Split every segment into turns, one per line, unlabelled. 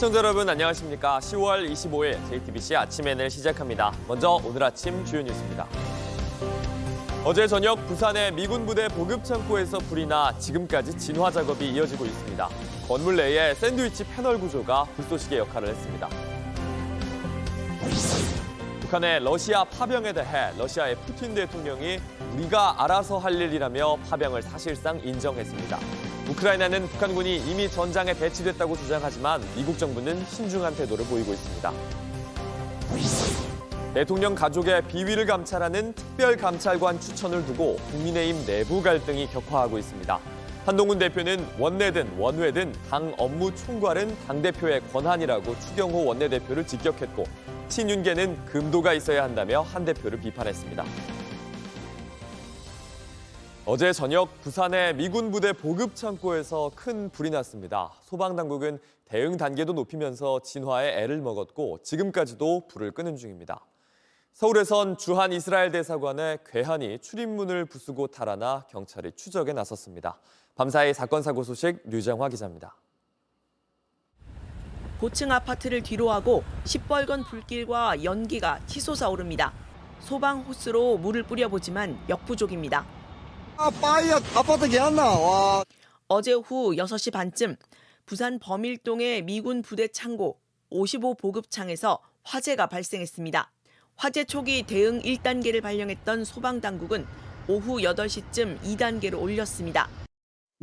시청자 여러분 안녕하십니까. 10월 25일 JTBC 아침 N을 시작합니다. 먼저 오늘 아침 주요 뉴스입니다. 어제 저녁 부산의 미군 부대 보급 창고에서 불이 나 지금까지 진화 작업이 이어지고 있습니다. 건물 내에 샌드위치 패널 구조가 불쏘시개 역할을 했습니다. 북한의 러시아 파병에 대해 러시아의 푸틴 대통령이 우리가 알아서 할 일이라며 파병을 사실상 인정했습니다. 우크라이나는 북한군이 이미 전장에 배치됐다고 주장하지만 미국 정부는 신중한 태도를 보이고 있습니다. 대통령 가족의 비위를 감찰하는 특별감찰관 추천을 두고 국민의힘 내부 갈등이 격화하고 있습니다. 한동훈 대표는 원내든 원외든 당 업무 총괄은 당대표의 권한이라고 추경호 원내대표를 직격했고 친윤계는 금도가 있어야 한다며 한 대표를 비판했습니다. 어제 저녁 부산의 미군 부대 보급 창고에서 큰 불이 났습니다. 소방당국은 대응 단계도 높이면서 진화에 애를 먹었고 지금까지도 불을 끄는 중입니다. 서울에선 주한 이스라엘 대사관에 괴한이 출입문을 부수고 달아나 경찰이 추적에 나섰습니다. 밤사이 사건 사고 소식 류정화 기자입니다.
고층 아파트를 뒤로하고 시뻘건 불길과 연기가 치솟아 오릅니다. 소방 호스로 물을 뿌려보지만 역부족입니다.
빠이야 아파트 개안나 와.
어제 오후 6시 반쯤 부산 범일동의 미군 부대 창고 55 보급창에서 화재가 발생했습니다. 화재 초기 대응 1단계를 발령했던 소방당국은 오후 8시쯤 2단계로 올렸습니다.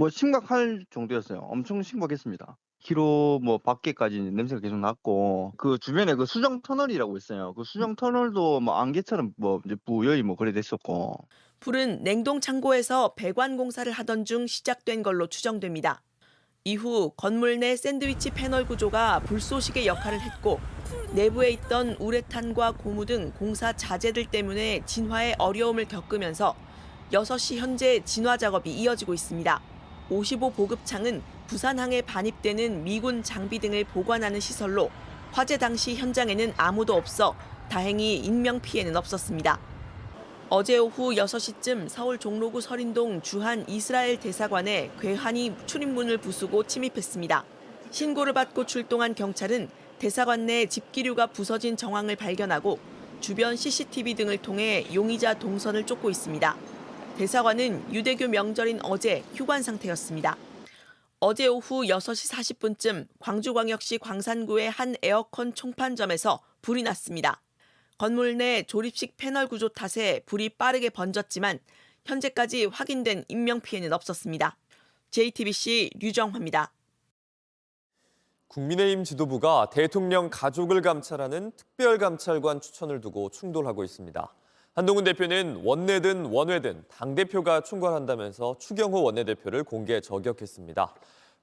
심각할 정도였어요. 엄청 심각했습니다. 키로 밖에까지 냄새가 계속 났고 그 주변에 그 수정 터널이라고 있어요. 그 수정 터널도 안개처럼 이제 부여이 그래 됐었고.
불은 냉동 창고에서 배관 공사를 하던 중 시작된 걸로 추정됩니다. 이후 건물 내 샌드위치 패널 구조가 불쏘시개 역할을 했고 내부에 있던 우레탄과 고무 등 공사 자재들 때문에 진화에 어려움을 겪으면서 6시 현재 진화 작업이 이어지고 있습니다. 55 보급창은 부산항에 반입되는 미군 장비 등을 보관하는 시설로 화재 당시 현장에는 아무도 없어 다행히 인명피해는 없었습니다. 어제 오후 6시쯤 서울 종로구 설인동 주한 이스라엘 대사관에 괴한이 출입문을 부수고 침입했습니다. 신고를 받고 출동한 경찰은 대사관 내 집기류가 부서진 정황을 발견하고 주변 CCTV 등을 통해 용의자 동선을 쫓고 있습니다. 대사관은 유대교 명절인 어제 휴관 상태였습니다. 어제 오후 6시 40분쯤 광주광역시 광산구의 한 에어컨 총판점에서 불이 났습니다. 건물 내 조립식 패널 구조 탓에 불이 빠르게 번졌지만 현재까지 확인된 인명피해는 없었습니다. JTBC 류정화입니다.
국민의힘 지도부가 대통령 가족을 감찰하는 특별감찰관 추천을 두고 충돌하고 있습니다. 한동훈 대표는 원내든 원외든 당대표가 총괄한다면서 추경호 원내대표를 공개 저격했습니다.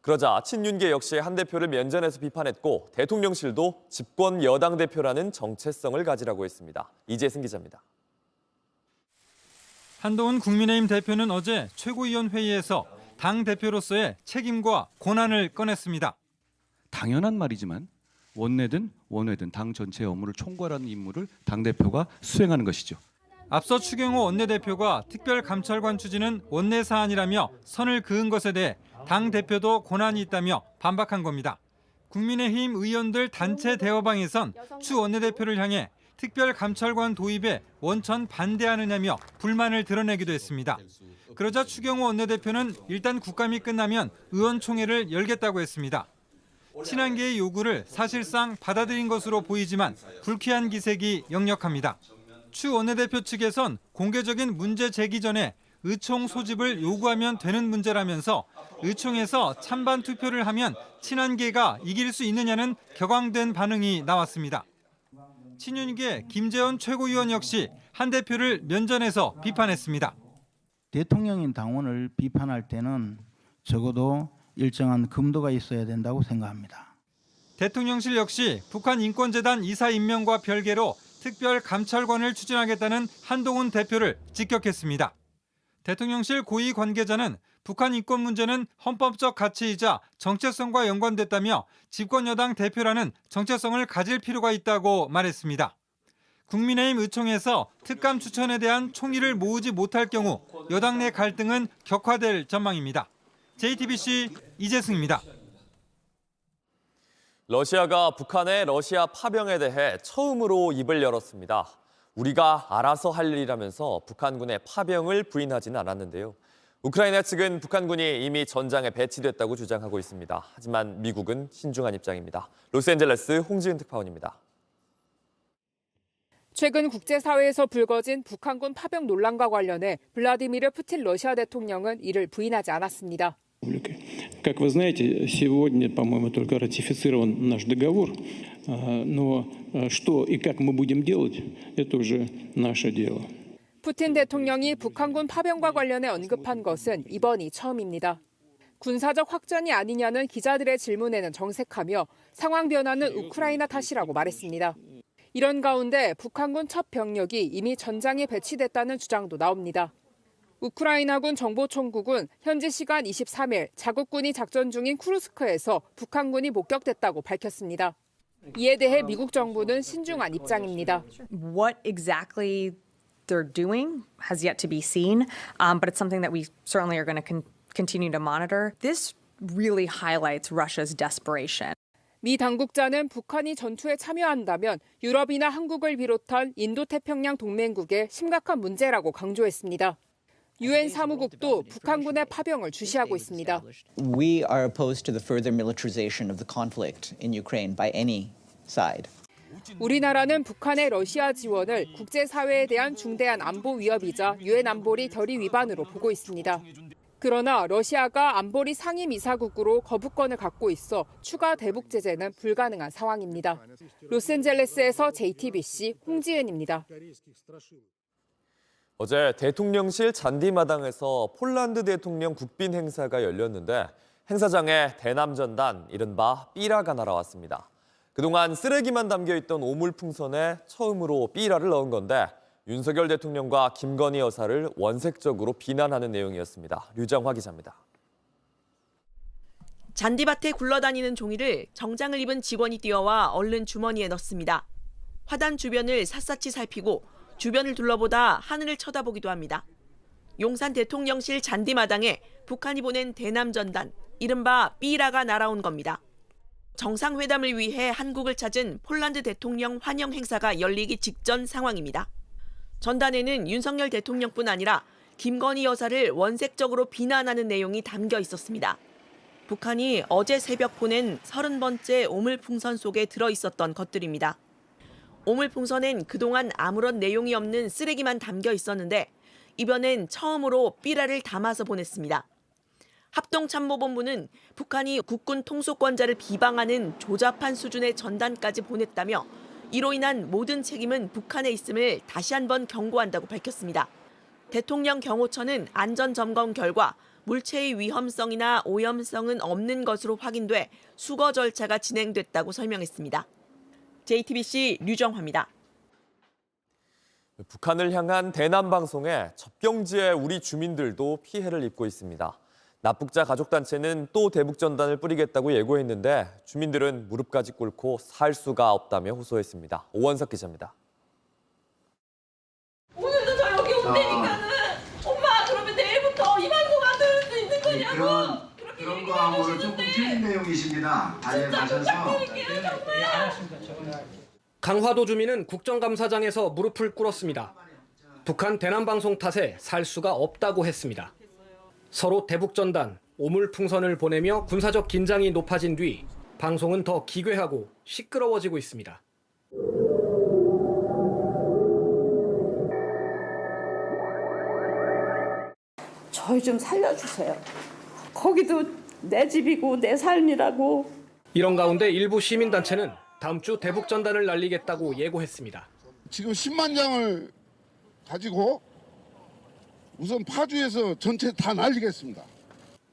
그러자 친윤계 역시 한 대표를 면전에서 비판했고 대통령실도 집권 여당 대표라는 정체성을 가지라고 했습니다. 이재승 기자입니다.
한동훈 국민의힘 대표는 어제 최고위원 회의에서 당 대표로서의 책임과 권한을 꺼냈습니다.
당연한 말이지만 원내든 원외든 당 전체의 업무를 총괄하는 임무를 당대표가 수행하는 것이죠.
앞서 추경호 원내대표가 특별감찰관 추진은 원내 사안이라며 선을 그은 것에 대해 당 대표도 권한이 있다며 반박한 겁니다. 국민의힘 의원들 단체 대화방에선 추 원내대표를 향해 특별감찰관 도입에 원천 반대하느냐며 불만을 드러내기도 했습니다. 그러자 추경호 원내대표는 일단 국감이 끝나면 의원총회를 열겠다고 했습니다. 친한계의 요구를 사실상 받아들인 것으로 보이지만 불쾌한 기색이 역력합니다. 추 원내대표 측에선 공개적인 문제 제기 전에 의총 소집을 요구하면 되는 문제라면서 의총에서 찬반 투표를 하면 친한계가 이길 수 있느냐는 격앙된 반응이 나왔습니다. 친윤계 김재원 최고위원 역시 한 대표를 면전에서 비판했습니다.
대통령인 당원을 비판할 때는 적어도 일정한 금도가 있어야 된다고 생각합니다.
대통령실 역시 북한인권재단 이사 임명과 별개로 특별감찰관을 추진하겠다는 한동훈 대표를 직격했습니다. 대통령실 고위 관계자는 북한 인권 문제는 헌법적 가치이자 정체성과 연관됐다며 집권 여당 대표라는 정체성을 가질 필요가 있다고 말했습니다. 국민의힘 의총에서 특감 추천에 대한 총의를 모으지 못할 경우 여당 내 갈등은 격화될 전망입니다. JTBC 이재승입니다.
러시아가 북한의 러시아 파병에 대해 처음으로 입을 열었습니다. 우리가 알아서 할 일이라면서 북한군의 파병을 부인하지는 않았는데요. 우크라이나 측은 북한군이 이미 전장에 배치됐다고 주장하고 있습니다. 하지만 미국은 신중한 입장입니다. 로스앤젤레스 홍지은 특파원입니다.
최근 국제사회에서 불거진 북한군 파병 논란과 관련해 블라디미르 푸틴 러시아 대통령은 이를 부인하지 않았습니다.
Как вы знаете, сегодня, по-моему, только ратифицирован наш договор, но что и как мы будем делать, это уже наше дело.
푸틴 대통령이 북한군 파병과 관련해 언급한 것은 이번이 처음입니다. 군사적 확전이 아니냐는 기자들의 질문에는 정색하며 상황 변화는 우크라이나 탓이라고 말했습니다. 이런 가운데 북한군 첫 병력이 이미 전장에 배치됐다는 주장도 나옵니다. 우크라이나군 정보총국은 현지 시간 23일 자국군이 작전 중인 쿠르스크에서 북한군이 목격됐다고 밝혔습니다. 이에 대해 미국 정부는 신중한 입장입니다.
What exactly they're doing has yet to be seen, but it's something that we certainly are going to continue to monitor. This really highlights Russia's desperation.
미 당국자는 북한이 전투에 참여한다면 유럽이나 한국을 비롯한 인도태평양 동맹국의 심각한 문제라고 강조했습니다. 유엔 사무국도 북한군의 파병을 주시하고 있습니다.
We are opposed to the further militarization of the conflict in Ukraine by any side.
우리나라는 북한의 러시아 지원을 국제사회에 대한 중대한 안보 위협이자 유엔 안보리 결의 위반으로 보고 있습니다. 그러나 러시아가 안보리 상임이사국으로 거부권을 갖고 있어 추가 대북 제재는 불가능한 상황입니다. 로스앤젤레스에서 JTBC 홍지은입니다.
어제 대통령실 잔디마당에서 폴란드 대통령 국빈 행사가 열렸는데 행사장에 대남전단, 이른바 삐라가 날아왔습니다. 그동안 쓰레기만 담겨있던 오물풍선에 처음으로 삐라를 넣은 건데 윤석열 대통령과 김건희 여사를 원색적으로 비난하는 내용이었습니다. 류정화 기자입니다.
잔디밭에 굴러다니는 종이를 정장을 입은 직원이 뛰어와 얼른 주머니에 넣습니다. 화단 주변을 샅샅이 살피고 주변을 둘러보다 하늘을 쳐다보기도 합니다. 용산 대통령실 잔디마당에 북한이 보낸 대남전단, 이른바 삐라가 날아온 겁니다. 정상회담을 위해 한국을 찾은 폴란드 대통령 환영 행사가 열리기 직전 상황입니다. 전단에는 윤석열 대통령뿐 아니라 김건희 여사를 원색적으로 비난하는 내용이 담겨 있었습니다. 북한이 어제 새벽 보낸 30번째 오물풍선 속에 들어있었던 것들입니다. 오물풍선엔 그동안 아무런 내용이 없는 쓰레기만 담겨 있었는데 이번엔 처음으로 삐라를 담아서 보냈습니다. 합동참모본부는 북한이 국군 통수권자를 비방하는 조잡한 수준의 전단까지 보냈다며 이로 인한 모든 책임은 북한에 있음을 다시 한번 경고한다고 밝혔습니다. 대통령 경호처는 안전점검 결과 물체의 위험성이나 오염성은 없는 것으로 확인돼 수거 절차가 진행됐다고 설명했습니다. JTBC 류정화입니다.
북한을 향한 대남 방송에 접경지의 우리 주민들도 피해를 입고 있습니다. 납북자 가족단체는 또 대북전단을 뿌리겠다고 예고했는데 주민들은 무릎까지 꿇고 살 수가 없다며 호소했습니다. 오원석 기자입니다.
오늘도 저 여기 온다니까는 엄마 그러면 내일부터 이 방송 안 들을 수 있는 거냐고.
그런 거하고는 조금 틀린 내용이십니다. 다녀가셔서.
강화도 주민은 국정감사장에서 무릎을 꿇었습니다. 북한 대남방송 탓에 살 수가 없다고 했습니다. 서로 대북전단, 오물풍선을 보내며 군사적 긴장이 높아진 뒤 방송은 더 기괴하고 시끄러워지고 있습니다.
저희 좀 살려주세요. 거기도 내 집이고 내 삶이라고.
이런 가운데 일부 시민단체는 다음 주 대북전단을 날리겠다고 예고했습니다.
지금 10만 장을 가지고 우선 파주에서 전체 다 날리겠습니다.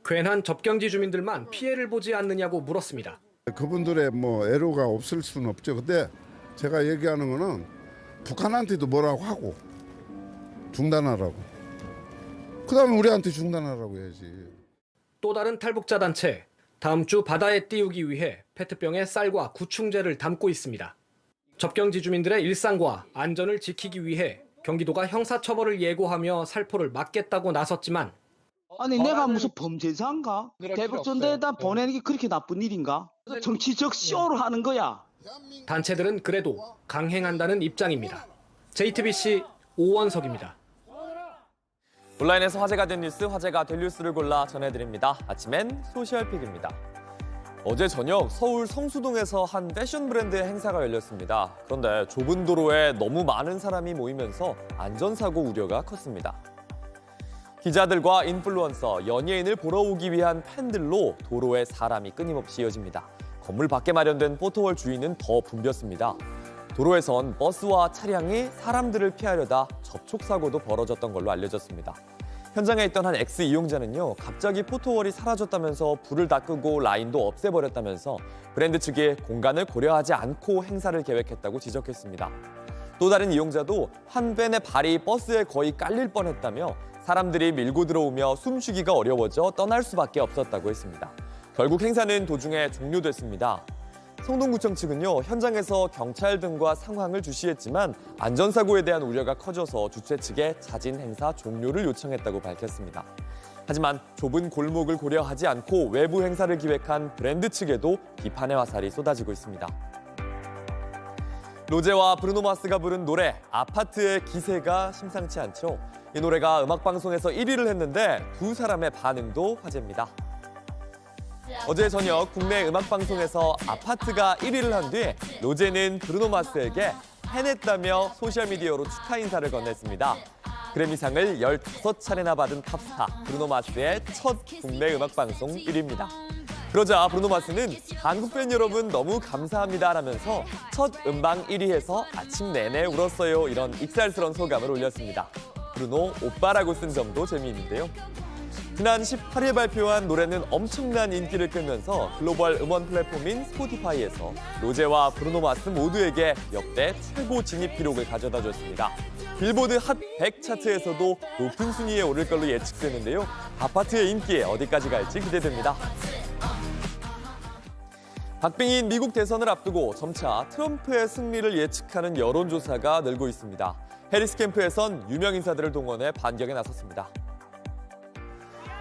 괜한 접경지 주민들만 피해를 보지 않느냐고 물었습니다.
그분들의 애로가 없을 수는 없죠. 근데 제가 얘기하는 거는 북한한테도 뭐라고 하고 중단하라고. 그다음에 우리한테 중단하라고 해야지.
또 다른 탈북자 단체, 다음 주 바다에 띄우기 위해 페트병에 쌀과 구충제를 담고 있습니다. 접경지 주민들의 일상과 안전을 지키기 위해 경기도가 형사처벌을 예고하며 살포를 막겠다고 나섰지만
아니 내가 무슨 범죄자인가? 대북전대에다 보내는 게 그렇게 나쁜 일인가?
정치적 쇼로 하는 거야.
단체들은 그래도 강행한다는 입장입니다. JTBC 오원석입니다.
온라인에서 화제가 된 뉴스, 화제가 될 뉴스를 골라 전해드립니다. 아침엔 소셜픽입니다. 어제 저녁 서울 성수동에서 한 패션 브랜드의 행사가 열렸습니다. 그런데 좁은 도로에 너무 많은 사람이 모이면서 안전사고 우려가 컸습니다. 기자들과 인플루언서, 연예인을 보러 오기 위한 팬들로 도로에 사람이 끊임없이 이어집니다. 건물 밖에 마련된 포토월 주위는 더 붐볐습니다. 도로에선 버스와 차량이 사람들을 피하려다 접촉사고도 벌어졌던 걸로 알려졌습니다. 현장에 있던 한 X 이용자는요, 갑자기 포토월이 사라졌다면서 불을 다 끄고 라인도 없애버렸다면서 브랜드 측이 공간을 고려하지 않고 행사를 계획했다고 지적했습니다. 또 다른 이용자도 한 팬의 발이 버스에 거의 깔릴 뻔했다며 사람들이 밀고 들어오며 숨쉬기가 어려워져 떠날 수밖에 없었다고 했습니다. 결국 행사는 도중에 종료됐습니다. 성동구청 측은요, 현장에서 경찰 등과 상황을 주시했지만 안전사고에 대한 우려가 커져서 주최 측에 자진 행사 종료를 요청했다고 밝혔습니다. 하지만 좁은 골목을 고려하지 않고 외부 행사를 기획한 브랜드 측에도 비판의 화살이 쏟아지고 있습니다. 로제와 브루노마스가 부른 노래 아파트의 기세가 심상치 않죠. 이 노래가 음악방송에서 1위를 했는데 두 사람의 반응도 화제입니다. 어제 저녁 국내 음악방송에서 아파트가 1위를 한 뒤 로제는 브루노마스에게 해냈다며 소셜미디어로 축하 인사를 건넸습니다. 그래미상을 15차례나 받은 팝스타 브루노마스의 첫 국내 음악방송 1위입니다. 그러자 브루노마스는 한국 팬 여러분 너무 감사합니다라면서 첫 음방 1위에서 아침 내내 울었어요, 이런 익살스러운 소감을 올렸습니다. 브루노 오빠라고 쓴 점도 재미있는데요. 지난 18일 발표한 노래는 엄청난 인기를 끌면서 글로벌 음원 플랫폼인 스포티파이에서 로제와 브루노마스 모두에게 역대 최고 진입 기록을 가져다 줬습니다. 빌보드 핫 100 차트에서도 높은 순위에 오를 걸로 예측되는데요. 아파트의 인기에 어디까지 갈지 기대됩니다. 박빙인 미국 대선을 앞두고 점차 트럼프의 승리를 예측하는 여론조사가 늘고 있습니다. 해리스 캠프에선 유명 인사들을 동원해 반격에 나섰습니다.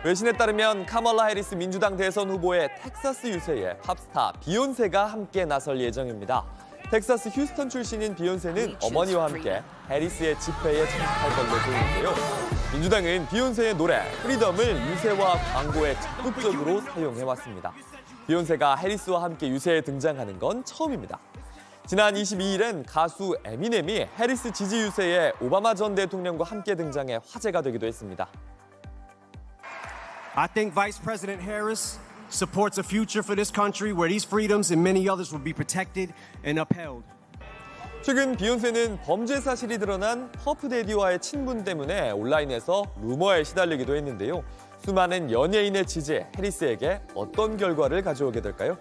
외신에 따르면 카멀라 해리스 민주당 대선 후보의 텍사스 유세에 팝스타 비욘세가 함께 나설 예정입니다. 텍사스 휴스턴 출신인 비욘세는 어머니와 함께 해리스의 집회에 참석할 걸로 보이는데요. 민주당은 비욘세의 노래 프리덤을 유세와 광고에 적극적으로 사용해왔습니다. 비욘세가 해리스와 함께 유세에 등장하는 건 처음입니다. 지난 22일엔 가수 에미넴이 해리스 지지 유세에 오바마 전 대통령과 함께 등장해 화제가 되기도 했습니다.
I think Vice President Harris supports a future for this country where these freedoms and many others will be protected and upheld.
최근 비욘세는 범죄 사실이 드러난 퍼프데디와의 친분 때문에 온라인에서 루머에 시달리기도 했는데요. 수많은 연예인의 지지, 해리스에게 어떤 결과를 가져오게 될까요?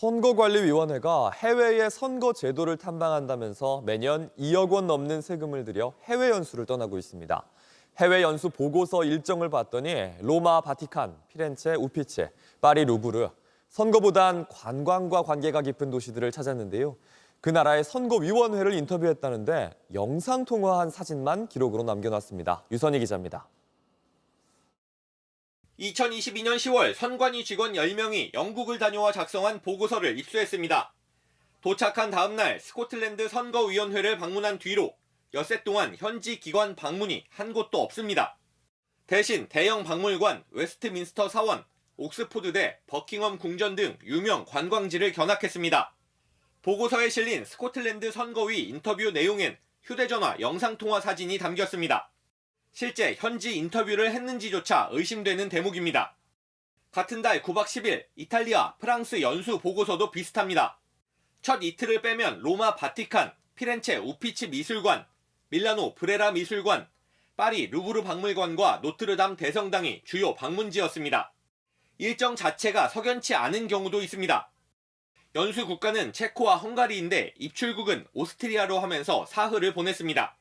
선거관리위원회가 해외의 선거 제도를 탐방한다면서 매년 2억 원 넘는 세금을 들여 해외 연수를 떠나고 있습니다. 해외 연수 보고서 일정을 봤더니 로마 바티칸, 피렌체 우피체, 파리 루브르, 선거보단 관광과 관계가 깊은 도시들을 찾았는데요. 그 나라의 선거위원회를 인터뷰했다는데 영상통화한 사진만 기록으로 남겨놨습니다. 유선희 기자입니다.
2022년 10월 선관위 직원 10명이 영국을 다녀와 작성한 보고서를 입수했습니다. 도착한 다음 날 스코틀랜드 선거위원회를 방문한 뒤로 엿새 동안 현지 기관 방문이 한 곳도 없습니다. 대신 대형 박물관, 웨스트민스터 사원, 옥스포드대, 버킹엄 궁전 등 유명 관광지를 견학했습니다. 보고서에 실린 스코틀랜드 선거위 인터뷰 내용엔 휴대전화 영상통화 사진이 담겼습니다. 실제 현지 인터뷰를 했는지조차 의심되는 대목입니다. 같은 달 9박 10일 이탈리아, 프랑스 연수 보고서도 비슷합니다. 첫 이틀을 빼면 로마 바티칸, 피렌체 우피치 미술관, 밀라노 브레라 미술관, 파리 루브르 박물관과 노트르담 대성당이 주요 방문지였습니다. 일정 자체가 석연치 않은 경우도 있습니다. 연수 국가는 체코와 헝가리인데 입출국은 오스트리아로 하면서 사흘을 보냈습니다.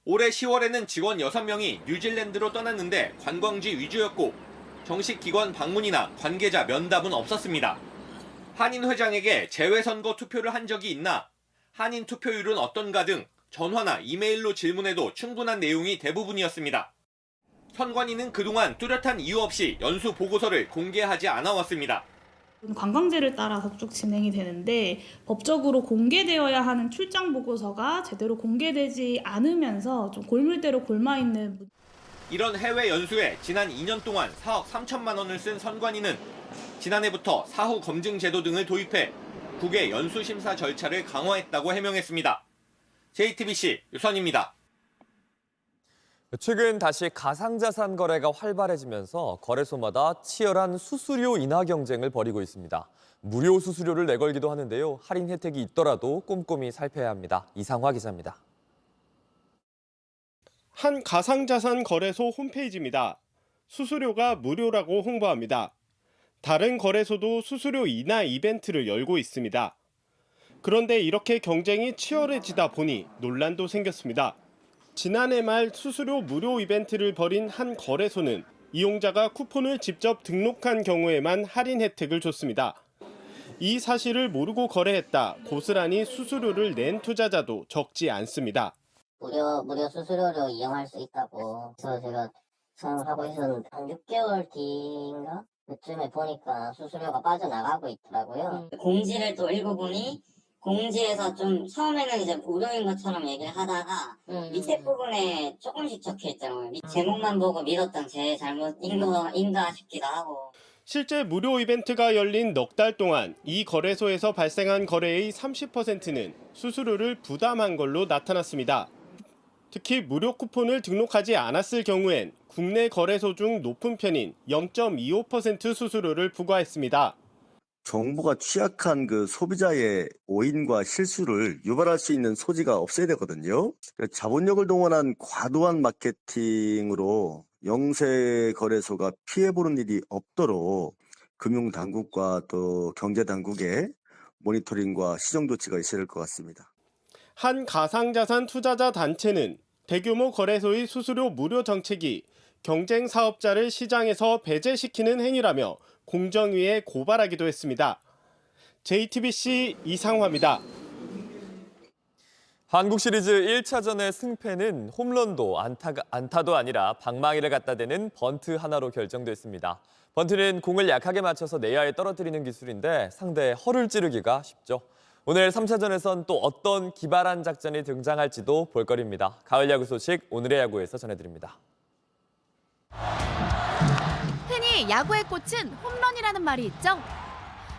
올해 10월에는 직원 6명이 뉴질랜드로 떠났는데 관광지 위주였고 정식 기관 방문이나 관계자 면담은 없었습니다. 한인 회장에게 재외선거 투표를 한 적이 있나, 한인 투표율은 어떤가 등 전화나 이메일로 질문해도 충분한 내용이 대부분이었습니다. 선관위는 그동안 뚜렷한 이유 없이 연수 보고서를 공개하지 않아 왔습니다.
관광제를 따라서 쭉 진행이 되는데 법적으로 공개되어야 하는 출장 보고서가 제대로 공개되지 않으면서 좀 골물대로 골마있는.
이런 해외 연수에 지난 2년 동안 4억 3천만 원을 쓴 선관위는 지난해부터 사후 검증 제도 등을 도입해 국외 연수 심사 절차를 강화했다고 해명했습니다. JTBC 유선입니다.
최근 다시 가상자산 거래가 활발해지면서 거래소마다 치열한 수수료 인하 경쟁을 벌이고 있습니다. 무료 수수료를 내걸기도 하는데요. 할인 혜택이 있더라도 꼼꼼히 살펴야 합니다. 이상화 기자입니다.
한 가상자산 거래소 홈페이지입니다. 수수료가 무료라고 홍보합니다. 다른 거래소도 수수료 인하 이벤트를 열고 있습니다. 그런데 이렇게 경쟁이 치열해지다 보니 논란도 생겼습니다. 지난해 말 수수료 무료 이벤트를 벌인 한 거래소는 이용자가 쿠폰을 직접 등록한 경우에만 할인 혜택을 줬습니다. 이 사실을 모르고 거래했다 고스란히 수수료를 낸 투자자도 적지 않습니다.
무료 수수료로 이용할 수 있다고 그래서 제가 생각하고 있었는데 한 6개월 뒤인가? 그쯤에 보니까 수수료가 빠져나가고 있더라고요. 공지를 또 읽어보니 공지에서 좀 처음에는 이제 무료인 것처럼 얘기를 하다가 밑에 부분에 조금씩 적혀 있더라고요. 제목만 보고 믿었던 제 잘못인가 싶기도 하고.
실제 무료 이벤트가 열린 넉 달 동안 이 거래소에서 발생한 거래의 30%는 수수료를 부담한 걸로 나타났습니다. 특히 무료 쿠폰을 등록하지 않았을 경우엔 국내 거래소 중 높은 편인 0.25% 수수료를 부과했습니다.
정부가 취약한 그 소비자의 오인과 실수를 유발할 수 있는 소지가 없어야 되거든요. 자본력을 동원한 과도한 마케팅으로 영세 거래소가 피해보는 일이 없도록 금융당국과 또 경제당국의 모니터링과 시정 조치가 있어야 될 것 같습니다.
한 가상자산 투자자 단체는 대규모 거래소의 수수료 무료 정책이 경쟁 사업자를 시장에서 배제시키는 행위라며 공정위에 고발하기도 했습니다. JTBC 이상화입니다.
한국 시리즈 1차전의 승패는 홈런도 안타도 아니라 방망이를 갖다 대는 번트 하나로 결정됐습니다. 번트는 공을 약하게 맞춰서 내야에 떨어뜨리는 기술인데 상대의 허를 찌르기가 쉽죠. 오늘 3차전에선 또 어떤 기발한 작전이 등장할지도 볼거리입니다. 가을 야구 소식 오늘의 야구에서 전해드립니다.
흔히 야구의 꽃은 홈런이라는 말이 있죠.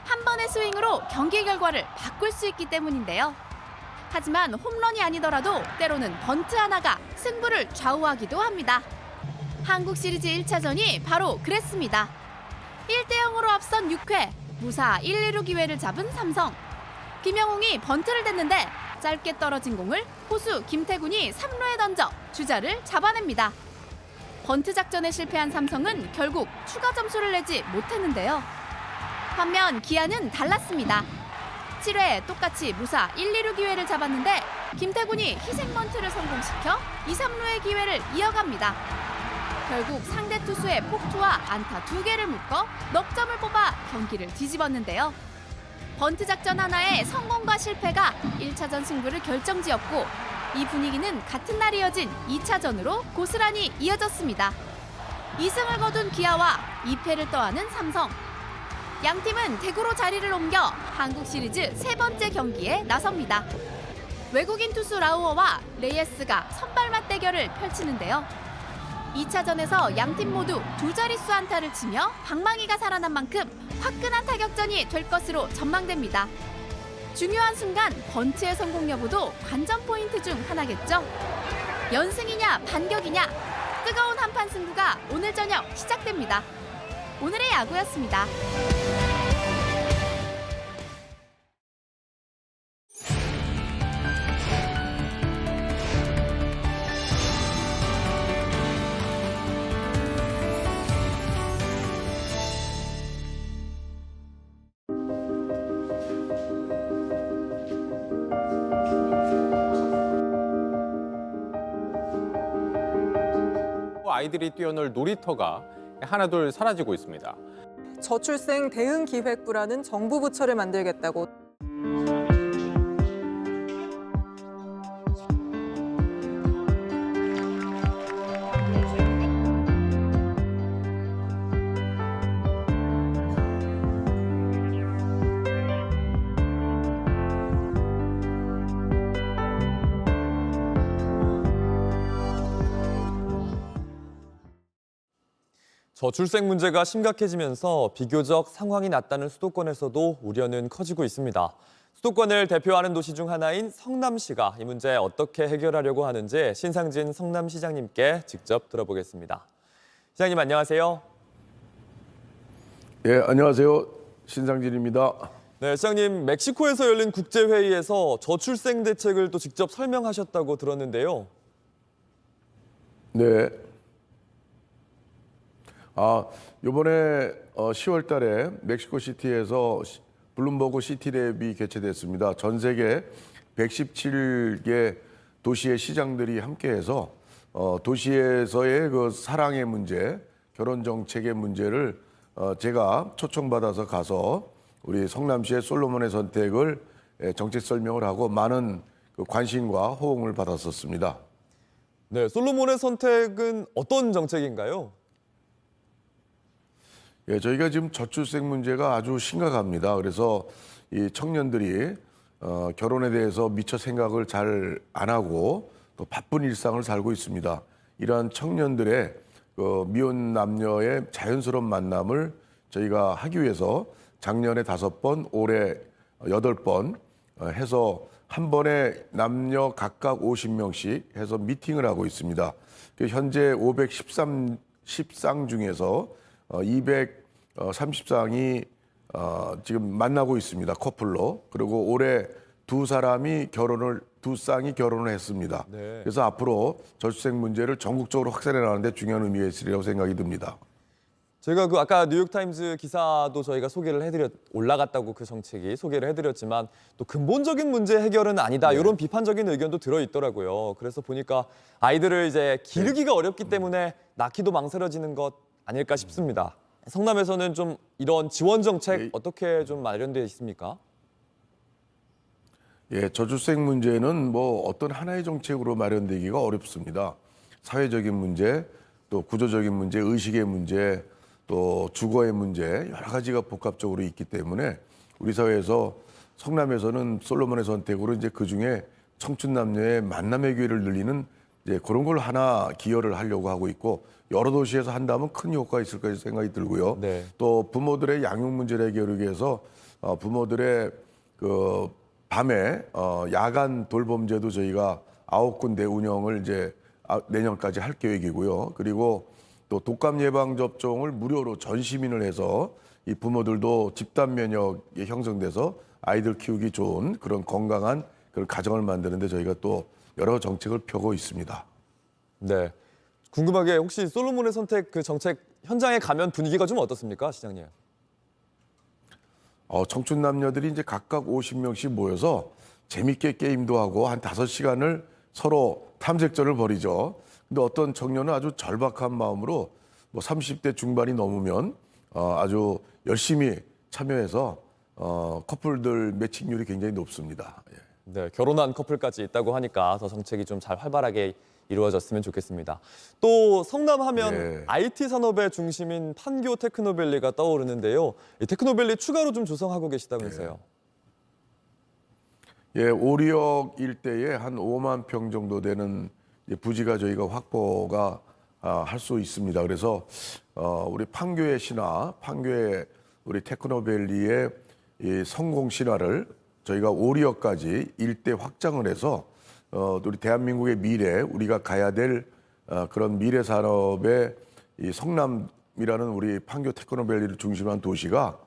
한 번의 스윙으로 경기 결과를 바꿀 수 있기 때문인데요. 하지만 홈런이 아니더라도 때로는 번트 하나가 승부를 좌우하기도 합니다. 한국 시리즈 1차전이 바로 그랬습니다. 1대0으로 앞선 6회, 무사 1-2루 기회를 잡은 삼성. 김영웅이 번트를 댔는데 짧게 떨어진 공을 포수 김태군이 3루에 던져 주자를 잡아냅니다. 번트 작전에 실패한 삼성은 결국 추가 점수를 내지 못했는데요. 반면 기아는 달랐습니다. 7회 똑같이 무사 1-2루 기회를 잡았는데 김태군이 희생 번트를 성공시켜 2-3루의 기회를 이어갑니다. 결국 상대 투수의 폭투와 안타 2개를 묶어 넉 점을 뽑아 경기를 뒤집었는데요. 번트 작전 하나의 성공과 실패가 1차전 승부를 결정지었고 이 분위기는 같은 날 이어진 2차전으로 고스란히 이어졌습니다. 2승을 거둔 기아와 2패를 떠안은 삼성. 양팀은 대구로 자리를 옮겨 한국 시리즈 세 번째 경기에 나섭니다. 외국인 투수 라우어와 레이에스가 선발 맞대결을 펼치는데요. 2차전에서 양팀 모두 두 자릿수 안타를 치며 방망이가 살아난 만큼 화끈한 타격전이 될 것으로 전망됩니다. 중요한 순간 번트의 성공 여부도 관전 포인트 중 하나겠죠. 연승이냐 반격이냐 뜨거운 한판 승부가 오늘 저녁 시작됩니다. 오늘의 야구였습니다.
아이들이 뛰어놀 놀이터가 하나둘 사라지고 있습니다.
저출생 대응 기획부라는 정부 부처를 만들겠다고.
저출생 문제가 심각해지면서 비교적 상황이 낫다는 수도권에서도 우려는 커지고 있습니다. 수도권을 대표하는 도시 중 하나인 성남시가 이 문제 어떻게 해결하려고 하는지 신상진 성남시장님께 직접 들어보겠습니다. 시장님 안녕하세요.
예, 안녕하세요. 신상진입니다.
네, 시장님 멕시코에서 열린 국제회의에서 저출생 대책을 또 직접 설명하셨다고 들었는데요.
네. 이번에 10월 달에 멕시코 시티에서 블룸버그 시티랩이 개최됐습니다. 전 세계 117개 도시의 시장들이 함께해서 도시에서의 그 사랑의 문제, 결혼 정책의 문제를 제가 초청받아서 가서 우리 성남시의 솔로몬의 선택을 정책 설명을 하고 많은 그 관심과 호응을 받았었습니다.
네, 솔로몬의 선택은 어떤 정책인가요?
예, 저희가 지금 저출생 문제가 아주 심각합니다. 그래서 이 청년들이 결혼에 대해서 미처 생각을 잘 안 하고 또 바쁜 일상을 살고 있습니다. 이러한 청년들의 그 미혼 남녀의 자연스러운 만남을 저희가 하기 위해서 작년에 5번, 올해 8번 해서 한 번에 남녀 각각 50명씩 해서 미팅을 하고 있습니다. 현재 513쌍 중에서 230쌍이 지금 만나고 있습니다. 커플로. 그리고 올해 두 쌍이 결혼을 했습니다.
네.
그래서 앞으로 저출생 문제를 전국적으로 확산해 나가는데 중요한 의미가 있으리라고 생각이 듭니다.
저희가 그 아까 뉴욕타임즈 기사도 저희가 올라갔다고 그 정책이 소개를 해드렸지만 또 근본적인 문제 해결은 아니다.
네.
이런 비판적인 의견도 들어있더라고요. 그래서 보니까 아이들을 이제 기르기가 어렵기 때문에 낳기도 망설여지는 것 아닐까 싶습니다. 성남에서는 좀 이런 지원 정책 어떻게 좀 마련되어 있습니까?
예, 저출생 문제는 뭐 어떤 하나의 정책으로 마련되기가 어렵습니다. 사회적인 문제, 또 구조적인 문제, 의식의 문제, 또 주거의 문제 여러 가지가 복합적으로 있기 때문에 우리 사회에서 성남에서는 솔로몬의 선택으로 이제 그 중에 청춘 남녀의 만남의 기회를 늘리는 이제 그런 걸 하나 기여를 하려고 하고 있고 여러 도시에서 한다면 큰 효과가 있을 것이 생각이 들고요.
네.
또 부모들의 양육 문제를 해결하기 위해서 부모들의 그 밤에 야간 돌봄제도 저희가 9군데 운영을 이제 내년까지 할 계획이고요. 그리고 또 독감 예방 접종을 무료로 전 시민을 해서 이 부모들도 집단 면역이 형성돼서 아이들 키우기 좋은 그런 건강한 그런 가정을 만드는데 저희가 또 여러 정책을 펴고 있습니다.
네. 궁금하게 혹시 솔로몬의 선택 그 정책 현장에 가면 분위기가 좀 어떻습니까, 시장님?
청춘 남녀들이 이제 각각 50명씩 모여서 재밌게 게임도 하고 한 5시간을 서로 탐색전을 벌이죠. 근데 어떤 청년은 아주 절박한 마음으로 뭐 30대 중반이 넘으면 아주 열심히 참여해서 커플들 매칭률이 굉장히 높습니다. 예.
네, 결혼한 커플까지 있다고 하니까 더 정책이 좀 잘 활발하게 이루어졌으면 좋겠습니다. 또 성남하면
네.
IT 산업의 중심인 판교 테크노밸리가 떠오르는데요. 이 테크노밸리 추가로 좀 조성하고 계시다면서요.
예, 오리역 일대에 한 5만 평 정도 되는 부지가 저희가 확보가 할 수 있습니다. 그래서 우리 판교의 신화, 판교의 우리 테크노밸리의 이 성공 신화를 저희가 오리역까지 일대 확장을 해서 우리 대한민국의 미래, 우리가 가야 될 그런 미래 산업의 이 성남이라는 우리 판교 테크노밸리를 중심한 도시가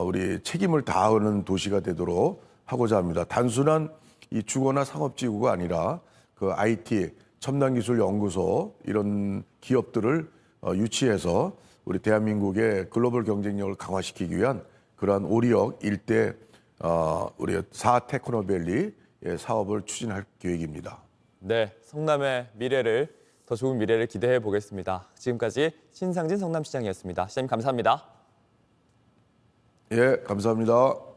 우리 책임을 다하는 도시가 되도록 하고자 합니다. 단순한 이 주거나 상업지구가 아니라 그 IT, 첨단기술연구소 이런 기업들을 유치해서 우리 대한민국의 글로벌 경쟁력을 강화시키기 위한 그러한 오리역 일대 우리 4테크노밸리 사업을 추진할 계획입니다.
네, 성남의 미래를 더 좋은 미래를 기대해 보겠습니다. 지금까지 신상진 성남시장이었습니다. 시장님 감사합니다.
예, 감사합니다.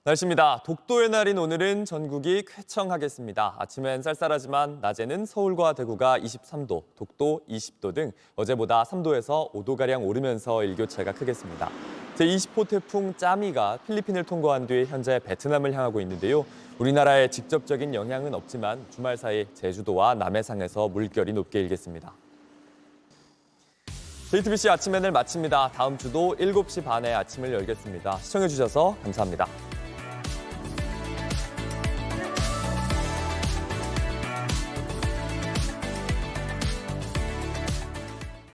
날씨입니다. 독도의 날인 오늘은 전국이 쾌청하겠습니다. 아침엔 쌀쌀하지만 낮에는 서울과 대구가 23도, 독도 20도 등 어제보다 3도에서 5도가량 오르면서 일교차가 크겠습니다. 제20호 태풍 짜미가 필리핀을 통과한 뒤 현재 베트남을 향하고 있는데요. 우리나라에 직접적인 영향은 없지만 주말 사이 제주도와 남해상에서 물결이 높게 일겠습니다. JTBC 아침엔을 마칩니다. 다음 주도 7시 반에 아침을 열겠습니다. 시청해주셔서 감사합니다.